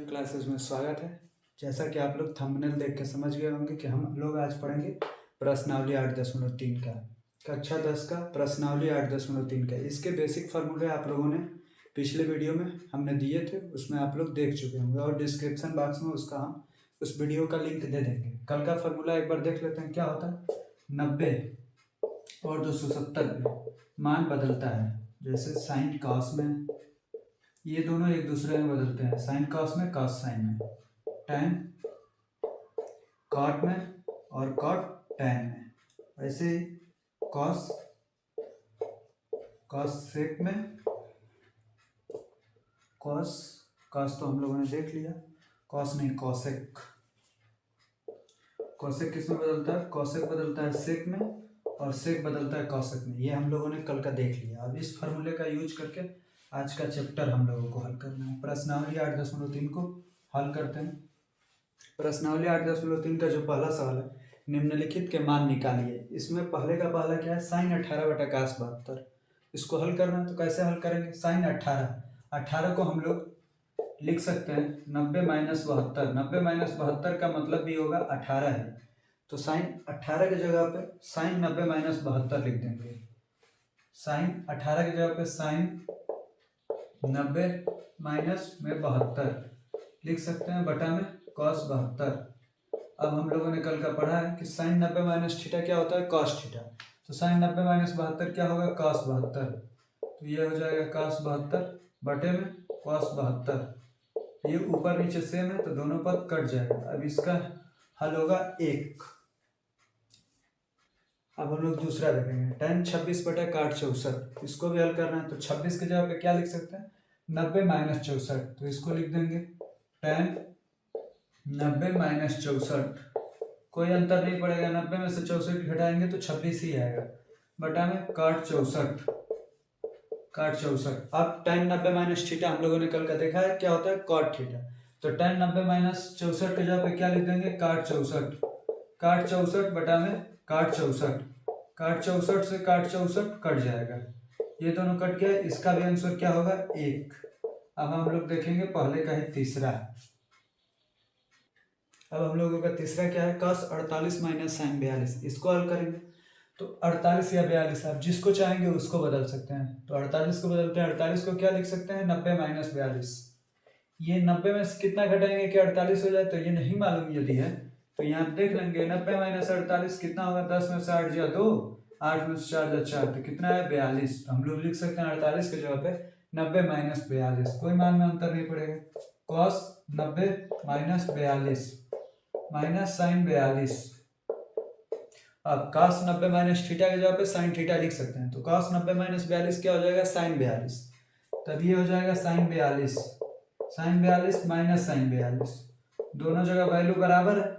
Classes में स्वागत है। जैसा कि आप लोग थंबनेल देख के समझ गए होंगे कि हम लोग आज पढ़ेंगे प्रश्नावली 8.3 का कक्षा 10 का प्रश्नावली 8.3 का। इसके बेसिक फार्मूले आप लोगों ने पिछले वीडियो में हमने दिए थे, उसमें आप लोग देख चुके होंगे और डिस्क्रिप्शन बॉक्स में उसका हम उस वीडियो का लिंक दे देंगे। कल का फार्मूला एक बार देख लेते हैं। क्या होता है, 90 और 270 पे मान बदलता है। जैसे साइन कॉस में ये दोनों एक दूसरे में बदलते हैं, साइन कॉस में कॉस साइन में, टैन कॉट में और कॉट टैन में। वैसे ही कॉस कॉस सेक में, कॉस कॉस तो हम लोगों ने देख लिया, कॉस नहीं कॉसेक। कॉसेक किस में बदलता है, कॉसेक बदलता है सेक में और सेक बदलता है कॉसेक में। ये हम लोगों ने कल का देख लिया। अब इस फार्मूले का यूज करके आज का चैप्टर हम लोगों को हल करना है। प्रश्नावली 8.3 को हल करते हैं। प्रश्नावली 8.3 का जो पहला सवाल है, निम्नलिखित के मान निकालिए। इसमें पहले का पहला क्या है, साइन 18/cos72। इसको हल करना है तो कैसे हल करेंगे, साइन 18 को हम लोग लिख सकते हैं 90 - 72। 90 - 72 का मतलब भी होगा 18 है, तो साइन 18 की जगह पे साइन 90 - 72 लिख देंगे। साइन 18 की जगह पे साइन 90 माइनस में 72 लिख सकते हैं, बटा में कॉस 72। अब हम लोगों ने कल का पढ़ा है कि साइन 90 माइनस थीटा क्या होता है, कॉस थीटा। तो साइन 90 - 72 क्या होगा, कॉस 72। तो ये हो जाएगा कॉस 72 बटे में कॉस 72। ये ऊपर नीचे सेम है तो दोनों पद कट जाएगा। अब इसका हल होगा 1। अब हम लोग दूसरा देखेंगे, tan 26/64। इसको भी हल करना है तो 26 की जगह पे क्या लिख सकते हैं, 90 - 64। तो इसको लिख देंगे tan 90 - 64। कोई अंतर नहीं पड़ेगा, 90 में से 64 घटाएंगे तो 26 ही आएगा, बटा में काट 64। अब tan 90 - थीटा हम लोगों ने कल का देखा है क्या होता है, कॉट थीटा। तो tan 90 - 64 की जगह पे क्या लिख देंगे, काट 64। काट 64 बटा में काट 64। काट 64 से काट 64 कट जाएगा, ये दोनों कट गया। इसका भी आंसर क्या होगा, 1। अब हम लोग देखेंगे पहले का ही तीसरा। अब हम लोगों का तीसरा क्या है, cos 48 माइनस साइन 42। इसको हल करेंगे तो 48 या 42 आप जिसको चाहेंगे उसको बदल सकते हैं। तो 48 को बदलते हैं, 48 को क्या लिख सकते हैं, 90 - 42। ये 90 में से कितना घटाएंगे कि 48 हो जाए, तो ये नहीं मालूम यदि है तो यहाँ देख लेंगे। 90 - 48 कितना होगा, 10 में से 8 जा 2, 8 में से 4 जा 4, तो कितना है 42। तो हम लोग लिख सकते हैं 48 की जगह पे 90 - 42। कोई मान में अंतर नहीं पड़ेगा। cos 90 - 42 minus sine 42। अब cos 90 - थीटा की जगह पे साइन थीटा लिख सकते हैं। तो cos 90 - 42 क्या हो जाएगा, साइन 42। तब ये हो जाएगा साइन 42। साइन 42 माइनस साइन 42, दोनों जगह वैल्यू बराबर है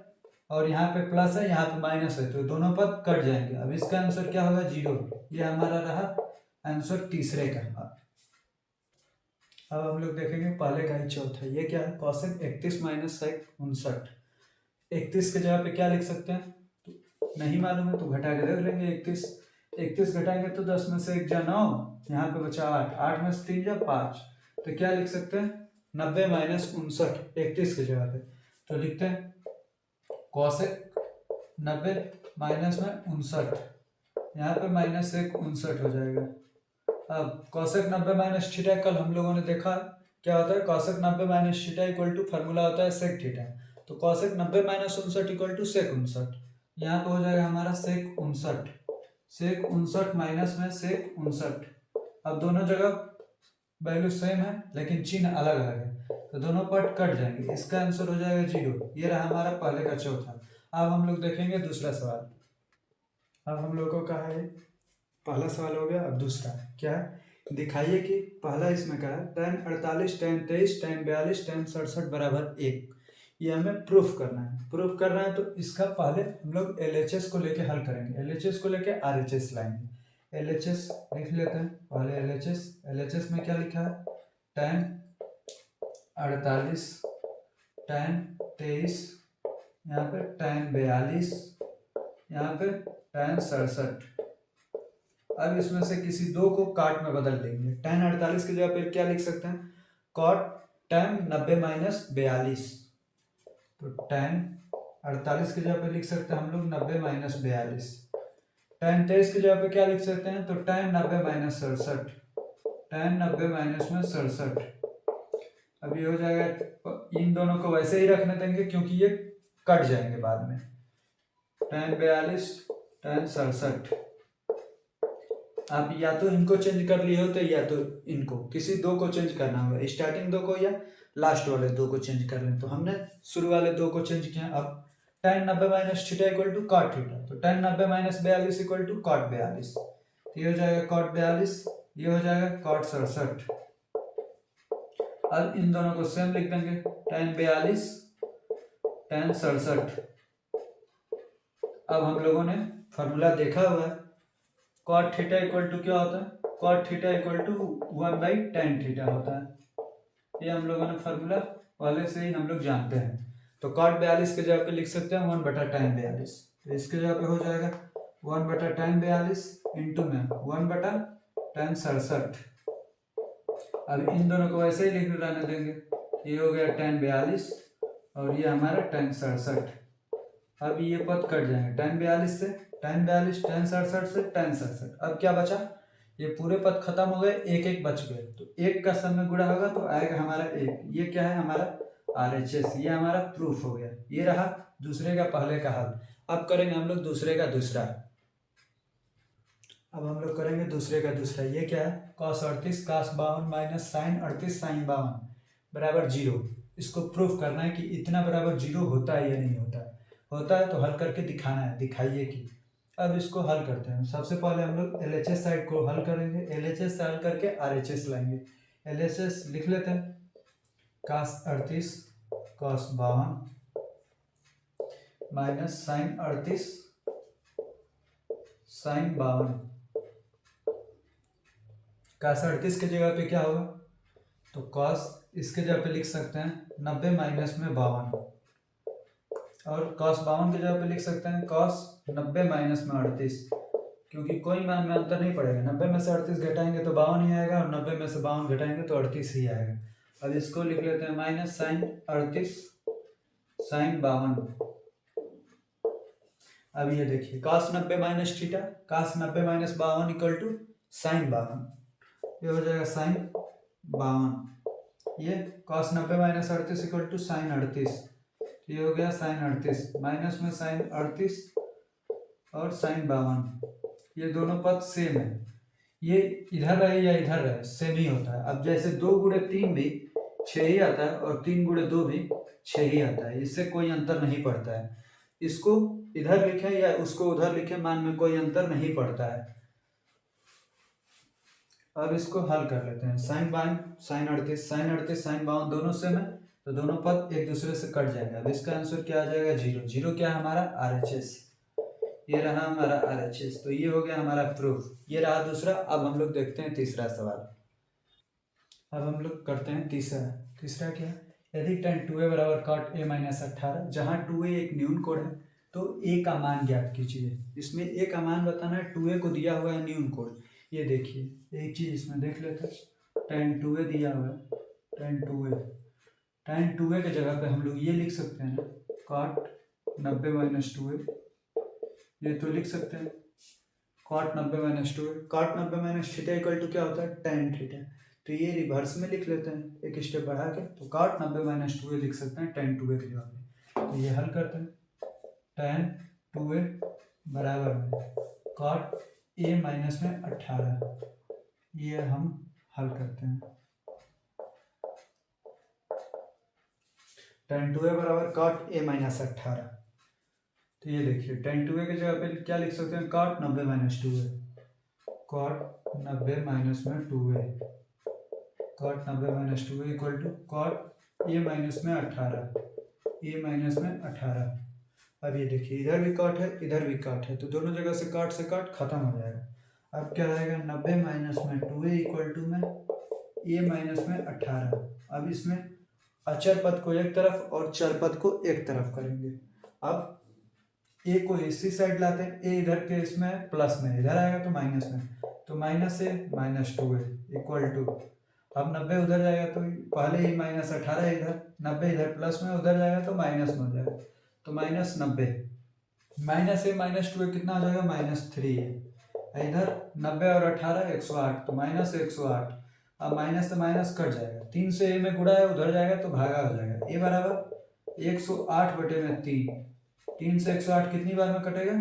और यहाँ पे प्लस है यहाँ पे माइनस है, तो दोनों पद कट जाएंगे। अब इसका आंसर क्या होगा, 0। ये हमारा रहा आंसर तीसरे का। अब हम लोग देखेंगे पहले का ही चौथा। ये क्या है, cosec 31 - sec 59। 31 की जगह पे क्या लिख सकते हैं, तो नहीं मालूम है तो घटा के देख लेंगे। 31 घटाएंगे तो 10 में से 1 जा 9, यहाँ पे बचा 8, 8 में से 3 जा 5। तो क्या लिख सकते हैं, 90 - 59 31 की जगह पे। तो लिखते हैं cosec 90 माइनस में 59, यहाँ पे माइनस 1 59 हो जाएगा। अब cosec 90 - थीटा कल हम लोगों ने देखा क्या होता है, cosec 90 - theta equal to formula होता है sec थीटा। तो cosec 90 - 59 इक्वल टू sec 59। यहाँ पे हो जाएगा हमारा sec 59, sec 59 माइनस में sec 59। अब दोनों जगह वैल्यू सेम है लेकिन चिन्ह अलग अलग है तो दोनों पार्ट कट जाएंगे। इसका आंसर हो जाएगा 0। ये रहा हमारा पहले का चौथा। अब हम लोग देखेंगे दूसरा सवाल। अब हम लोगों का है, पहला सवाल हो गया। अब दूसरा क्या है, दिखाइए कि पहला इसमें क्या है, tan 48 tan 23 tan 42 tan 67 बराबर 1। ये हमें प्रूफ करना है। प्रूफ करना है तो इसका पहले हम लोग LHS को लेके हल करेंगे। LHS को लेके RHS लाएंगे। LHS लिख लेते हैं पहले। LHS में क्या लिखा है, tan 48 tan 23, यहाँ पे tan 42, यहाँ पे tan 67। अब इसमें से किसी दो को काट में बदल देंगे। tan 48 की जगह पर क्या लिख सकते हैं, cot tan 90 माइनस 42, तो tan 48 की जगह पे लिख सकते हैं हम लोग 90 माइनस 42। tan 23 की जगह पे क्या लिख सकते हैं, तो tan 90 माइनस 67, tan 90 माइनस में 67। अब ये हो जाएगा, इन दोनों को वैसे ही रखने देंगे क्योंकि ये कट जाएंगे बाद में। tan 42 tan 67, आप या तो इनको चेंज कर लिए होते या तो इनको, किसी दो को चेंज करना होगा, स्टार्टिंग दो को या लास्ट वाले दो को चेंज कर लें। तो हमने शुरू वाले दो को चेंज किया। अब tan 90 minus theta equal to cot theta, तो tan 90 minus 42 equal to cot 42, तो ये हो जाएगा cot 42, ये हो जाएगा cot 67। अब इन दोनों को सेम लिख देंगे, tan 42 tan 67। अब हम लोगों ने फॉर्मूला देखा हुआ है, cot थीटा इक्वल टू क्या होता है, cot theta equal to 1/tan theta होता है। ये हम लोगों ने फार्मूला पहले से ही हम लोग जानते हैं। तो cot 42 के जगह पे लिख सकते हैं 1/tan 42, तो इसके जगह पे हो जाएगा 1/tan 42 इंटू में 1/tan 67। अब इन दोनों को वैसे ही लिख रहने देंगे, ये हो गया tan 42 और ये हमारा tan 67। अब ये पद कट जाएंगे, tan 42 से tan 42, tan 67 से tan 67। अब क्या बचा, ये पूरे पद खत्म हो गए, एक एक बच गए, तो एक का सब में गुणा होगा तो आएगा हमारा एक। ये क्या है, हमारा RHS, ये हमारा प्रूफ हो गया। ये रहा दूसरे का पहले का हल। अब करेंगे हम लोग दूसरे का दूसरा। अब हम लोग करेंगे दूसरे का दूसरा। ये क्या है, cos 38 cos 52 minus sin 38 sin 52 बराबर 0। इसको प्रूफ करना है कि इतना बराबर 0 होता है या नहीं होता है। होता है तो हल करके दिखाना है, दिखाइए कि। अब इसको हल करते हैं। सबसे पहले हम लोग LHS साइड को हल करेंगे, LHS से हल करके RHS लाएंगे। LHS लिख लेते हैं, cos 38 cos 52 minus sin 38 sin 52। cos 38 की जगह पे क्या होगा, तो cos इसके जगह पे लिख सकते हैं 90 माइनस में 52, और cos 52 की जगह पे लिख सकते हैं cos 90 माइनस में 38, क्योंकि कोई मान में अंतर नहीं पड़ेगा। 90 में से 38 घटाएंगे तो 52 ही आएगा, और 90 में से 52 घटाएंगे तो 38 ही आएगा। अब इसको लिख लेते हैं माइनस sin 38 sin 52। अब ये देखिए cos 90 minus theta, cos 90 minus 52 equal to sin 52, ये हो जाएगा sin 52। ये cos 90 minus 38 equal to sin 38, ये हो गया sin 38 माइनस में sin 38 और sin 52। ये दोनों पद सेम है, ये इधर रहे या इधर रहे सेम ही होता है। अब जैसे 2 गुणे 3 भी 6 ही आता है, और 3 गुणे 2 भी 6 ही आता है, इससे कोई अंतर नहीं पड़ता है। इसको इधर लिखें या उसको उधर लिखें, मान में कोई अंतर नहीं पड़ता है। अब इसको हल कर लेते हैं। sin 38 sin 52 दोनों सेम है, तो दोनों पद एक दूसरे से कट जाएंगे। अब इसका आंसर क्या आ जाएगा, 0। 0 क्या है हमारा, RHS। ये रहा हमारा RHS, तो ये हो गया हमारा प्रूफ। ये रहा दूसरा। अब हम लोग देखते हैं तीसरा सवाल। अब हम लोग करते हैं तीसरा। तीसरा क्या है, यदि tan 2a बराबर cot a माइनस 18, जहाँ 2a एक न्यून कोण है तो a का मान ज्ञात कीजिए। इसमें a का मान बताना है, 2a को दिया हुआ है न्यून कोण। ये देखिए एक चीज इसमें देख लेते हैं, tan 2a दिया हुआ है, tan 2a के जगह पे हम लोग ये लिख सकते हैं ना, cot 90 माइनस 2a, ये तो लिख सकते हैं cot 90 minus 2a। cot 90 minus theta equal to क्या होता है, tan थीटा, तो ये रिवर्स में लिख लेते हैं एक स्टेप बढ़ा के, तो cot 90 माइनस 2a लिख सकते हैं tan 2a के जगह पे। तो ये हल करते हैं, tan 2a बराबर में cot a माइनस में 18, ये हम हल करते हैं। tan 2a बराबर cot a माइनस 18, तो ये देखिए tan 2a के जगह पे क्या लिख सकते हैं, cot 90 minus 2a, cot 90 minus में 2a, cot 90 minus 2a equal to cot a minus में 18, a माइनस में 18। अब ये देखिए इधर भी cot है इधर भी cot है, तो दोनों जगह से cot खत्म हो जाएगा। अब क्या आएगा, 90 माइनस में 2a इक्वल टू में a माइनस में 18। अब इसमें अचर पद को एक तरफ और चर पद को एक तरफ करेंगे। अब a को इसी साइड लाते हैं, a इधर के इसमें प्लस में, इधर आएगा तो माइनस में, तो minus a minus 2a equal to, अब 90 उधर जाएगा तो पहले ही -18 इधर, 90 इधर प्लस में, उधर जाएगा तो माइनस में हो जाएगा, तो -90 -2 कितना हो जाएगा -3 है। इधर 90 और 18 108, तो -108। अब माइनस से माइनस कट जाएगा, 3 से ए में गुणा है, उधर जाएगा तो भागा हो जाएगा। ए बराबर 108/3, 3 से 108 कितनी बार में कटेगा?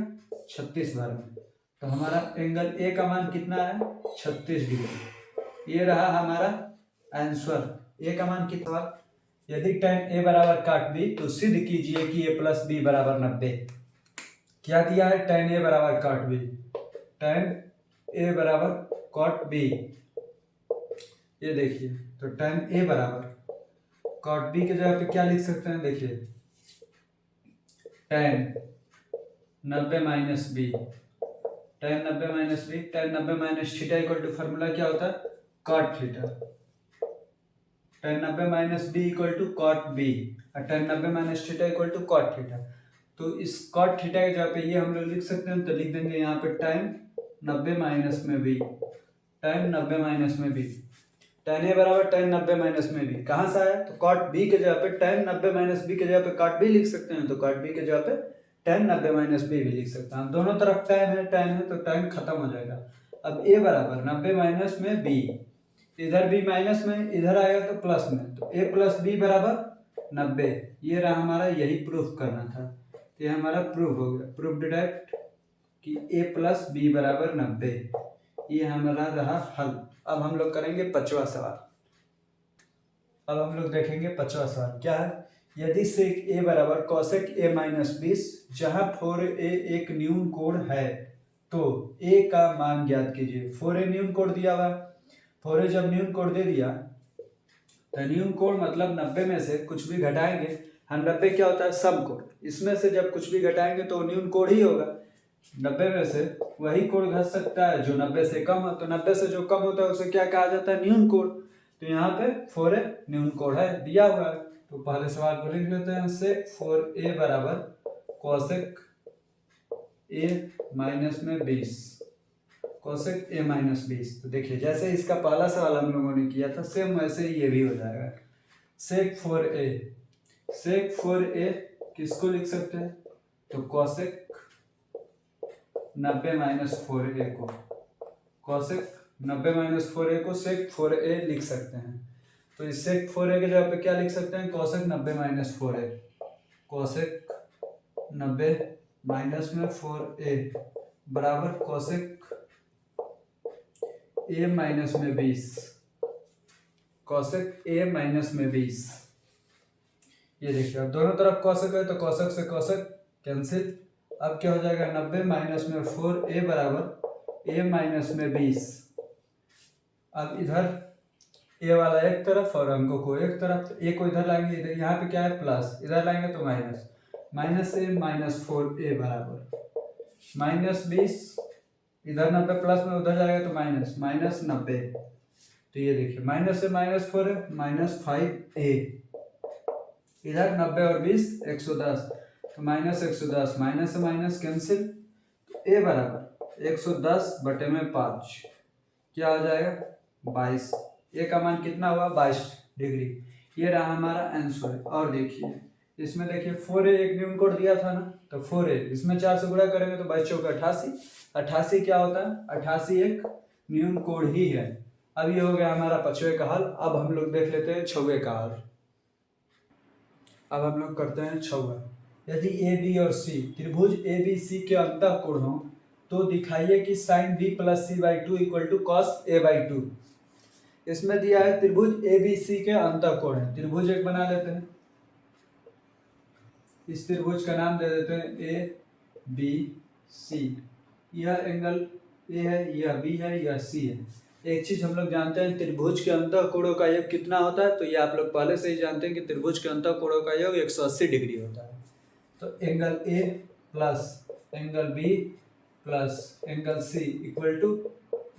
36 बार में। तो हमारा एंगल ए का मान कितना है? 36 डिग्री। ये रहा हमारा आंसर। ए का मान कितना? यदि tan ए बराबर cot b तो सिद्ध कीजिए कि a प्लस बी बराबर 90। क्या दिया है? tan ए बराबर cot b, tan ए बराबर cot b। ये देखिए, तो tan ए बराबर cot b के जगह पे क्या लिख सकते हैं? देखिए, tan 90 minus B, tan 90 minus B, tan 90 minus theta equal to formula क्या होता है? cot theta. tan 90 minus B equal to cot b और tan 90 minus theta equal to cot theta. तो इस cot थीटा के जगह पे ये हम लोग लिख सकते हैं, तो लिख देंगे यहाँ पे tan 90 माइनस में b, tan 90 माइनस में b, tan a बराबर tan 90 माइनस में b कहाँ से आया? तो cot b के जगह पे tan 90 माइनस b के जगह पे cot b लिख सकते हैं, तो cot b के जगह पे tan 90 माइनस b भी लिख सकते हैं। दोनों तरफ tan है तो tan खत्म हो जाएगा। अब a बराबर 90 माइनस में b, इधर भी माइनस में, इधर आएगा तो प्लस में, तो a प्लस बी बराबर 90। ये रहा हमारा, यही प्रूफ करना था, तो ये हमारा प्रूफ हो गया, प्रूफ डिडक्ट कि a प्लस बी बराबर 90। ये हमारा रहा हल। अब हम लोग करेंगे 5वां सवाल। अब हम लोग देखेंगे 5वां सवाल क्या है। यदि सेक a बराबर कॉसेक a माइनस 20 जहाँ 4a एक न्यून कोण है तो a का मान ज्ञात कीजिए। 4a न्यून कोण दिया हुआ, 4a जब न्यून कोण दे दिया तो न्यून कोण मतलब 90 में से कुछ भी घटाएंगे, हम 90 क्या होता है? सम कोण। इसमें से जब कुछ भी घटाएंगे तो न्यून कोण ही होगा। 90 में से वही कोण घट सकता है जो 90 से कम हो, तो 90 से जो कम होता है उसे क्या कहा जाता है? न्यून कोण। तो यहाँ पे 4a न्यून कोण है, दिया हुआ है, तो पहले सवाल को लिख लेते हैं इससे। 4a बराबर कॉसेक a माइनस में 20, कॉसेक a माइनस 20। तो देखिए, जैसे इसका पहला सवाल हम लोगों ने किया था सेम वैसे ही ये भी हो जाएगा। सेक 4a, सेक 4a किसको लिख सकते हैं? तो कॉसेक 90 माइनस 4a को, कॉसेक 90 माइनस 4a को सेक 4a लिख सकते हैं। तो इस सेक 4a के जगह पे क्या लिख सकते हैं? Cosec 90 minus 4a, cosec 90 minus में 4a बराबर कॉसेक a माइनस में 20, कॉसेक a माइनस में 20। ये देखिए, अब दोनों तरफ कॉसेक है तो कॉसेक से कॉसेक कैंसिल। अब क्या हो जाएगा? 90 माइनस में 4a बराबर a माइनस में 20। अब इधर a वाला एक तरफ और अंकों को एक तरफ, a को इधर लाएंगे, इधर यहाँ पे क्या है? प्लस, इधर लाएंगे तो minus, minus a minus 4a बराबर -20। इधर 90 प्लस में, उधर जाएगा तो माइनस, -90। तो ये देखिए, माइनस से -4 है, -5a। इधर 90 और 20 110, तो -110, माइनस से माइनस कैंसिल, तो a बराबर 110/5 क्या हो जाएगा? 22। a का मान कितना हुआ? 22 डिग्री। ये रहा हमारा आंसर। और देखिए, इसमें देखिए 4a एक न्यून कोण दिया था ना, तो 4a इसमें 4 से गुणा करेंगे तो 22 चौका 88, 88 क्या होता है? 88 एक न्यून कोण ही है। अब ये हो गया हमारा 5वें का हल। अब हम लोग देख लेते हैं 6वें का हल। अब हम लोग करते हैं 6वां। यदि ए बी और सी त्रिभुज ए बी सी के अंतःकोण हो तो दिखाइए कि sine B plus C by 2 equal to cos A by 2। इसमें दिया है त्रिभुज ए बी सी के अंतःकोण है। त्रिभुज एक बना लेते हैं, इस त्रिभुज का नाम दे देते हैं ए बी सी। यह एंगल ए है, यह बी है, यह सी है। एक चीज हम लोग जानते हैं, त्रिभुज के अंतःकोणों का योग कितना होता है? तो ये आप लोग पहले से ही जानते हैं कि त्रिभुज के अंतःकोणों का योग 180 डिग्री होता है। तो angle A plus angle B plus angle C equal to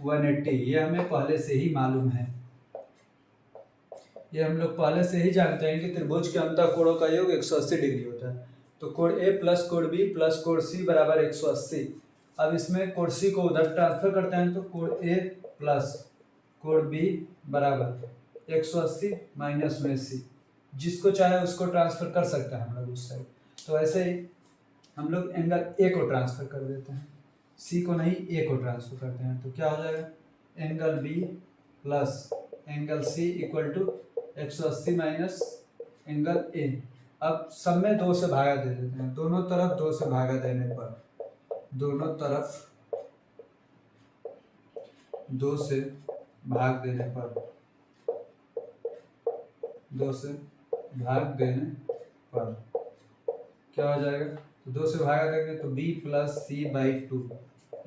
180। ये हमें पहले से ही मालूम है, ये हम लोग पहले से ही जानते हैं कि त्रिभुज के अंतःकोणों का योग 180 डिग्री होता है। तो कोण ए प्लस कोण बी प्लस कोण सी बराबर 180। अब इसमें कोण सी को उधर ट्रांसफर करते हैं तो कोण ए प्लस कोण बी बराबर 180 माइनस में सी, जिसको चाहे उसको ट्रांसफर कर सकते हैं हम लोग उस साइड। तो ऐसे ही हम लोग एंगल ए को ट्रांसफर कर देते हैं, सी को नहीं ए को ट्रांसफर करते हैं। तो क्या हो जाएगा, angle B plus angle C equal to 180 minus angle A. अब सब में 2 से भागा दे देते हैं, दोनों तरफ 2 से भागा देने पर, दोनों तरफ 2 से भाग देने पर, 2 से भाग देने पर क्या हो जाएगा, तो 2 से भागा देंगे तो b plus C by 2।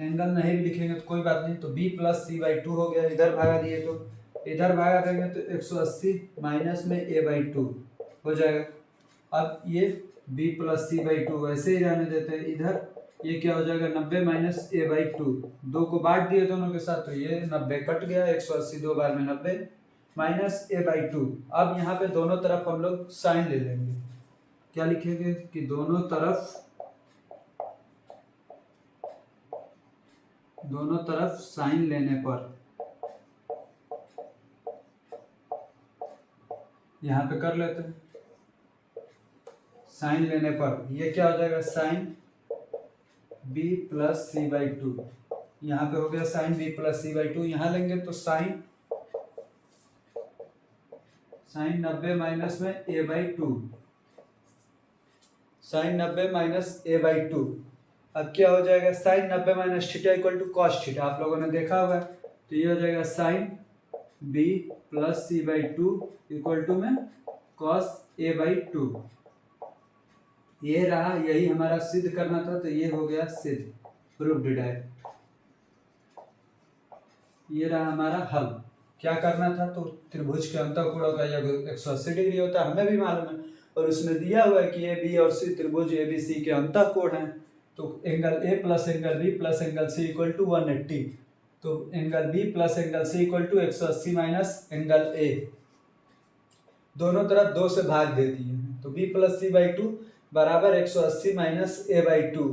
Angle नहीं भी लिखेंगे तो कोई बात नहीं, तो b प्लस सी बाई 2 हो गया। इधर भागा दिए तो इधर भागा देंगे तो 180 माइनस में a बाई 2 हो जाएगा। अब ये b प्लस सी बाई 2 वैसे ही रहने देते हैं इधर, ये क्या हो जाएगा 90 माइनस a बाई 2, 2 को बांट दिए दोनों के साथ तो ये 90 कट गया, 180 2 बार में 90 माइनस a बाई 2। अब यहाँ पे दोनों तरफ हम लोग साइन ले लेंगे, क्या लिखेंगे कि दोनों तरफ साइन लेने पर, यहाँ पे कर लेते हैं साइन लेने पर, ये क्या हो जाएगा sine b plus C by 2, यहाँ पे हो गया sine b plus C by 2। यहाँ लेंगे तो साइन 90 माइनस में a by 2, sine 90 minus a by 2। अब क्या हो जाएगा sine 90 minus theta equal to cos theta, आप लोगों ने देखा होगा। तो ये हो जाएगा sine b plus C by 2 equal to में कॉस a बाई 2। ये रहा, यही हमारा सिद्ध करना था, तो ये हो गया सिद्ध, प्रूव्ड डायरेक्ट। ये रहा हमारा हल। क्या करना था, तो त्रिभुज के अंतःकोणों का यह 180 डिग्री होता है, हमें भी मालूम है, और उसमें दिया हुआ है कि ए बी और सी त्रिभुज ए बी सी के अंतःकोण हैं। तो angle A plus angle B plus angle C equal to 180, तो angle B plus angle C equal to 180 minus angle A. दोनों तरफ 2 से भाग दे दिए हैं, तो b प्लस सी बाई 2 बराबर 180 माइनस ए बाई 2।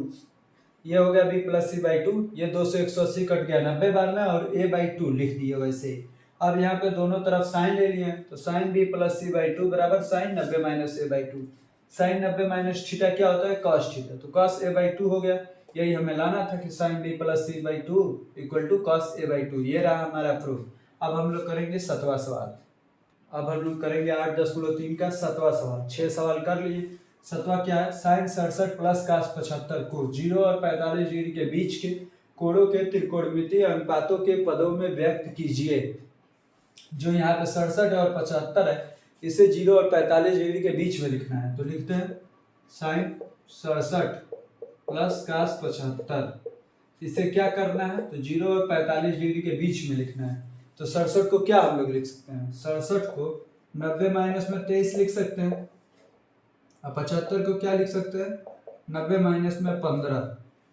ये हो गया b प्लस सी बाई 2, ये 2 से 180 कट गया 90 बार में, और a बाई 2 लिख दिए वैसे। अब यहाँ पे दोनों तरफ साइन ले लिए, तो sine b plus C by 2 बराबर sine 90 minus A by 2। Sine 90 minus theta क्या होता है, कॉस थीटा, तो कॉस ए बाई 2 हो गया। यही हमें लाना था कि sine b plus C by 2 equal to cos A by 2। ये रहा हमारा प्रूफ। अब हम लोग करेंगे 7वां सवाल। अब हम लोग करेंगे 8.3 का 7वां सवाल। 6 सवाल कर लिए। 7वां क्या है, साइन 67 प्लस कास 75 को 0 और 45 डिग्री के बीच के कोणों के त्रिकोणमितीय अनुपातों के पदों में व्यक्त कीजिए। जो यहाँ पे 67 और 75 है, इसे 0 और 45 डिग्री के बीच में लिखना है। तो लिखते हैं साइन 67 प्लस कास 75, इसे क्या करना है, तो 0 और 45 डिग्री के बीच में लिखना है। तो 67 को क्या हम लोग लिख सकते हैं, 67 को 90 माइनस में 23 लिख सकते हैं, और 75 को क्या लिख सकते हैं, 90 माइनस में 15,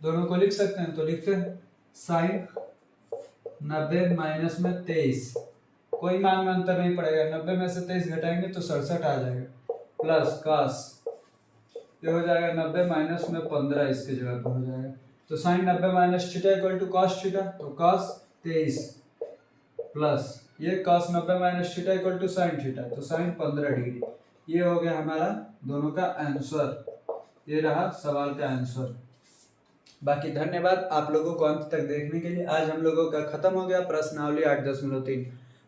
दोनों को लिख सकते हैं। तो लिखते हैं साइन 90 माइनस में 23, कोई मान में अंतर नहीं पड़ेगा, 90 में से 23 घटाएंगे तो 67 आ जाएगा, प्लस कास ये हो जाएगा 90 माइनस में 15, इसके जगह पर हो जाएगा। तो sine 90 minus theta equal to cos theta, तो कॉस 23 प्लस ये cos 90 minus theta equal to sine theta, तो साइन 15 डिग्री। ये हो गया हमारा दोनों का आंसर। ये रहा सवाल का आंसर। बाकी धन्यवाद आप लोगों को अंत तक देखने के लिए। आज हम लोगों का खत्म हो गया प्रश्नावली 8.3।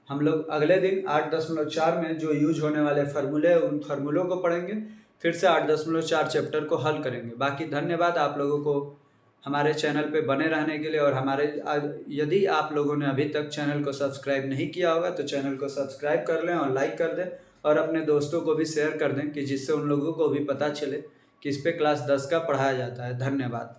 हम लोग अगले दिन 8.4 में जो यूज होने वाले फार्मूले उन फार्मूलों को पढ़ेंगे, फिर से 8.4 चैप्टर को हल करेंगे। बाकी धन्यवाद आप लोगों को हमारे चैनल पे बने रहने के लिए। और हमारे यदि आप लोगों ने अभी तक चैनल को सब्सक्राइब नहीं किया होगा तो चैनल को सब्सक्राइब कर लें और लाइक कर दें, और अपने दोस्तों को भी शेयर कर दें कि जिससे उन लोगों को भी पता चले कि इस पे क्लास 10 का पढ़ाया जाता है। धन्यवाद।